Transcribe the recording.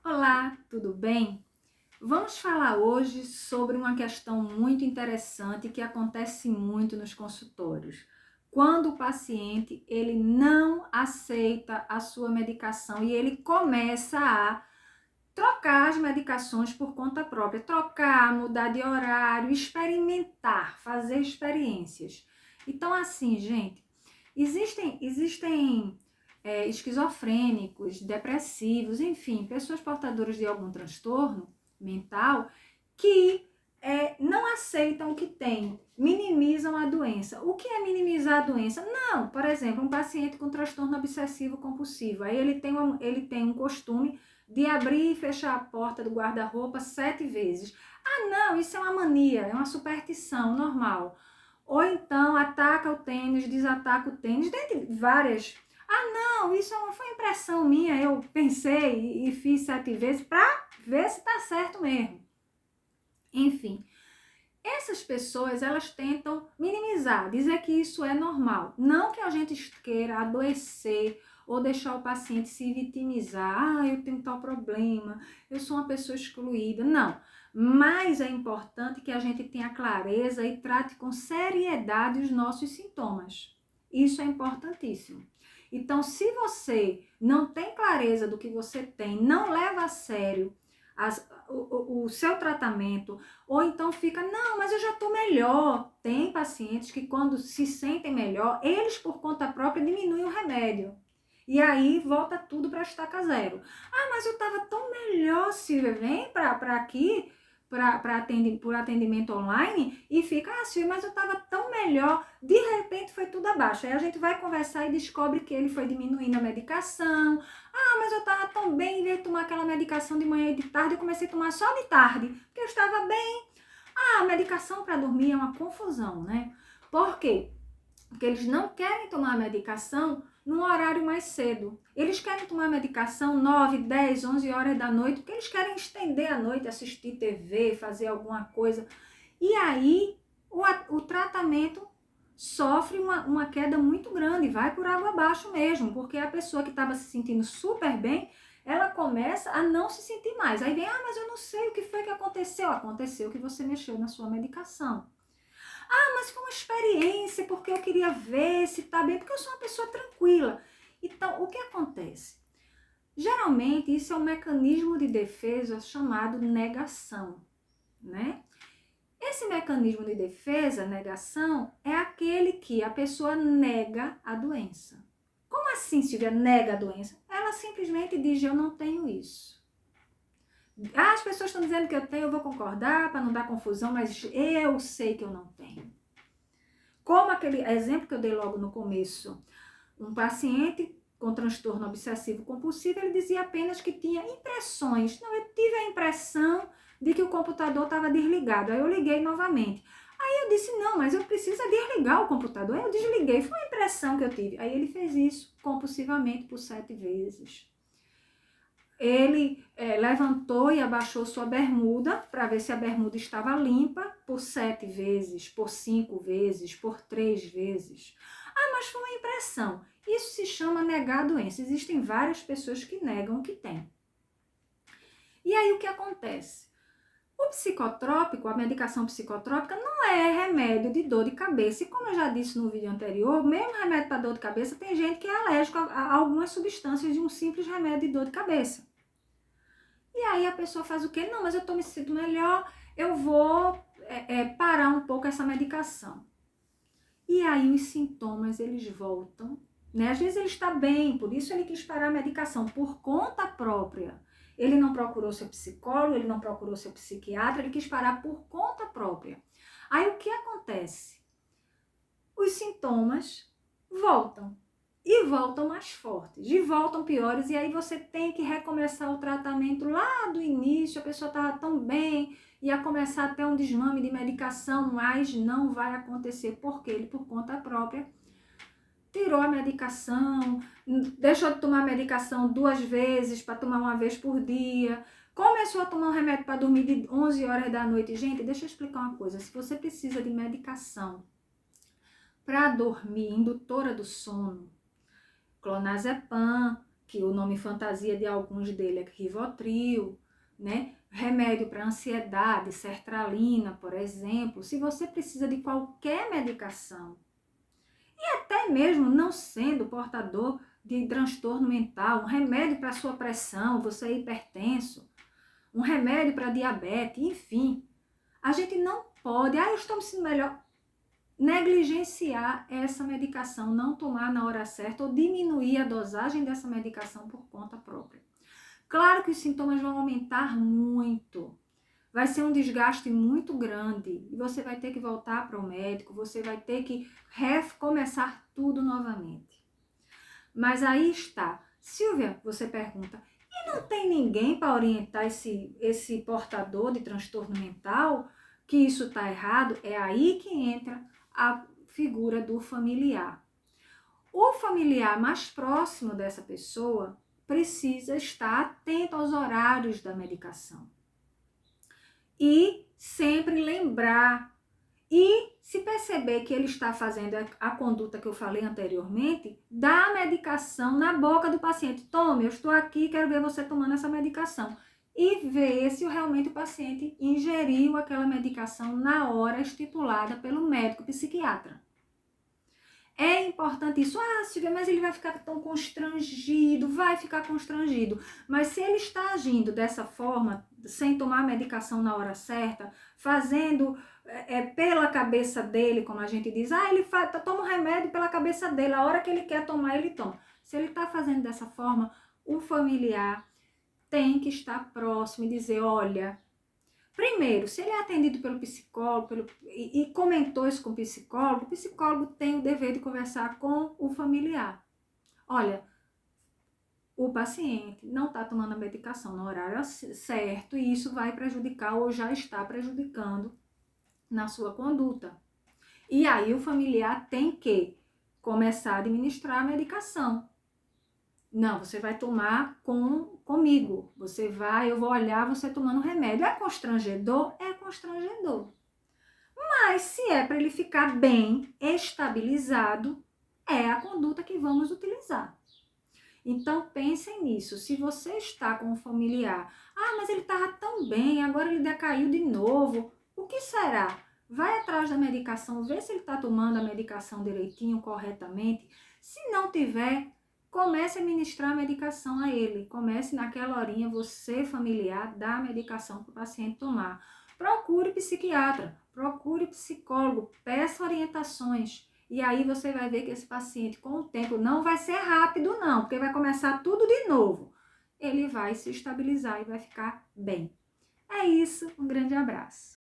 Olá, tudo bem? Vamos falar hoje sobre uma questão muito interessante que acontece muito nos consultórios. Quando o paciente ele não aceita a sua medicação e ele começa a trocar as medicações por conta própria, trocar, mudar de horário, experimentar, fazer experiências. Então, assim, gente, existem esquizofrênicos, depressivos, enfim, pessoas portadoras de algum transtorno mental que não aceitam o que tem, minimizam a doença. O que é minimizar a doença? Não, por exemplo, um paciente com transtorno obsessivo compulsivo, aí ele tem um costume de abrir e fechar a porta do guarda-roupa 7 vezes. Ah, não, isso é uma mania, é uma superstição normal. Ou então ataca o tênis, desataca o tênis, dentre várias. Ah, não, isso foi impressão minha, eu pensei e fiz 7 vezes para ver se tá certo mesmo. Enfim, essas pessoas, elas tentam minimizar, dizer que isso é normal. Não que a gente queira adoecer ou deixar o paciente se vitimizar. Ah, eu tenho tal problema, eu sou uma pessoa excluída. Não. Mas é importante que a gente tenha clareza e trate com seriedade os nossos sintomas. Isso é importantíssimo. Então, se você não tem clareza do que você tem, não leva a sério o seu tratamento, ou então fica, não, mas eu já estou melhor. Tem pacientes que quando se sentem melhor, eles por conta própria diminuem o remédio. E aí volta tudo para estaca zero. Ah, mas eu estava tão melhor, Silvia, vem para aqui por atendimento online e fica, ah, Silvia, mas eu estava tão melhor. De repente foi tudo abaixo. Aí a gente vai conversar e descobre que ele foi diminuindo a medicação. Ah, mas eu estava tão bem, em vez de tomar aquela medicação de manhã e de tarde, eu comecei a tomar só de tarde, porque eu estava bem. Ah, a medicação para dormir é uma confusão, né? Por quê? Porque eles não querem tomar a medicação num horário mais cedo. Eles querem tomar a medicação 9, 10, 11 horas da noite, porque eles querem estender a noite, assistir TV, fazer alguma coisa. E aí o tratamento sofre uma queda muito grande, vai por água abaixo mesmo, porque a pessoa que estava se sentindo super bem, ela começa a não se sentir mais. Aí vem, ah, mas eu não sei o que foi que aconteceu. Aconteceu que você mexeu na sua medicação. Ah, mas foi uma experiência, porque eu queria ver se tá bem, porque eu sou uma pessoa tranquila. Então, o que acontece? Geralmente, isso é um mecanismo de defesa chamado negação, né? Esse mecanismo de defesa, negação, é aquele que a pessoa nega a doença. Como assim, Silvia, nega a doença? Ela simplesmente diz, eu não tenho isso. Ah, as pessoas estão dizendo que eu tenho, eu vou concordar para não dar confusão, mas eu sei que eu não tenho. Como aquele exemplo que eu dei logo no começo, um paciente com transtorno obsessivo compulsivo, ele dizia apenas que tinha impressões. Não, eu tive a impressão de que o computador estava desligado. Aí eu liguei novamente. Aí eu disse, não, mas eu preciso desligar o computador. Aí eu desliguei, foi uma impressão que eu tive. Aí ele fez isso compulsivamente por 7 vezes. Ele levantou e abaixou sua bermuda para ver se a bermuda estava limpa por 7 vezes, por 5 vezes, por 3 vezes. Ah, mas foi uma impressão. Isso se chama negar a doença. Existem várias pessoas que negam que tem. E aí o que acontece? O psicotrópico, a medicação psicotrópica, não é remédio de dor de cabeça. E como eu já disse no vídeo anterior, mesmo remédio para dor de cabeça, tem gente que é alérgico a algumas substâncias de um simples remédio de dor de cabeça. E aí a pessoa faz o quê? Não, mas eu estou me sentindo melhor, eu vou parar um pouco essa medicação. E aí os sintomas, eles voltam, né? Às vezes ele está bem, por isso ele quis parar a medicação, por conta própria. Ele não procurou seu psicólogo, ele não procurou seu psiquiatra, ele quis parar por conta própria. Aí o que acontece? Os sintomas voltam. E voltam mais fortes, e voltam piores, e aí você tem que recomeçar o tratamento lá do início, a pessoa estava tão bem, ia começar até um desmame de medicação, mas não vai acontecer, porque ele, por conta própria, tirou a medicação, deixou de tomar a medicação 2 vezes, para tomar uma vez por dia, começou a tomar um remédio para dormir de 11 horas da noite. Gente, deixa eu explicar uma coisa, se você precisa de medicação para dormir, indutora do sono, clonazepam, que o nome fantasia de alguns dele é Rivotril, né? Remédio para ansiedade, sertralina, por exemplo. Se você precisa de qualquer medicação, e até mesmo não sendo portador de transtorno mental, um remédio para sua pressão, você é hipertenso, um remédio para diabetes, enfim, a gente não pode, eu estou me sentindo melhor, negligenciar essa medicação, não tomar na hora certa ou diminuir a dosagem dessa medicação por conta própria. Claro que os sintomas vão aumentar muito, vai ser um desgaste muito grande e você vai ter que voltar para o médico, você vai ter que recomeçar tudo novamente. Mas aí está. Silvia, você pergunta, e não tem ninguém para orientar esse portador de transtorno mental que isso está errado? É aí que entra a figura do familiar. O familiar mais próximo dessa pessoa precisa estar atento aos horários da medicação. E sempre lembrar. E se perceber que ele está fazendo a conduta que eu falei anteriormente, dá a medicação na boca do paciente. Tome, eu estou aqui, quero ver você tomando essa medicação. E ver se realmente o paciente ingeriu aquela medicação na hora estipulada pelo médico psiquiatra. É importante isso. Ah, Silvia, mas ele vai ficar tão constrangido, vai ficar constrangido. Mas se ele está agindo dessa forma, sem tomar a medicação na hora certa, fazendo pela cabeça dele, como a gente diz, ele toma o remédio pela cabeça dele, a hora que ele quer tomar, ele toma. Se ele está fazendo dessa forma, o familiar tem que estar próximo e dizer, olha, primeiro, se ele é atendido pelo psicólogo e comentou isso com o psicólogo tem o dever de conversar com o familiar. Olha, o paciente não está tomando a medicação no horário certo e isso vai prejudicar ou já está prejudicando na sua conduta. E aí o familiar tem que começar a administrar a medicação. Não, você vai tomar comigo. Eu vou olhar você tomando remédio. É constrangedor? É constrangedor. Mas se é para ele ficar bem, estabilizado, é a conduta que vamos utilizar. Então pensem nisso. Se você está com um familiar, mas ele estava tão bem, agora ele decaiu de novo. O que será? Vai atrás da medicação, vê se ele está tomando a medicação direitinho, corretamente. Se não tiver, comece a ministrar a medicação a ele. Comece naquela horinha, você familiar, dar a medicação para o paciente tomar. Procure psiquiatra, procure psicólogo, peça orientações. E aí você vai ver que esse paciente, com o tempo, não vai ser rápido não, porque vai começar tudo de novo. Ele vai se estabilizar e vai ficar bem. É isso, um grande abraço.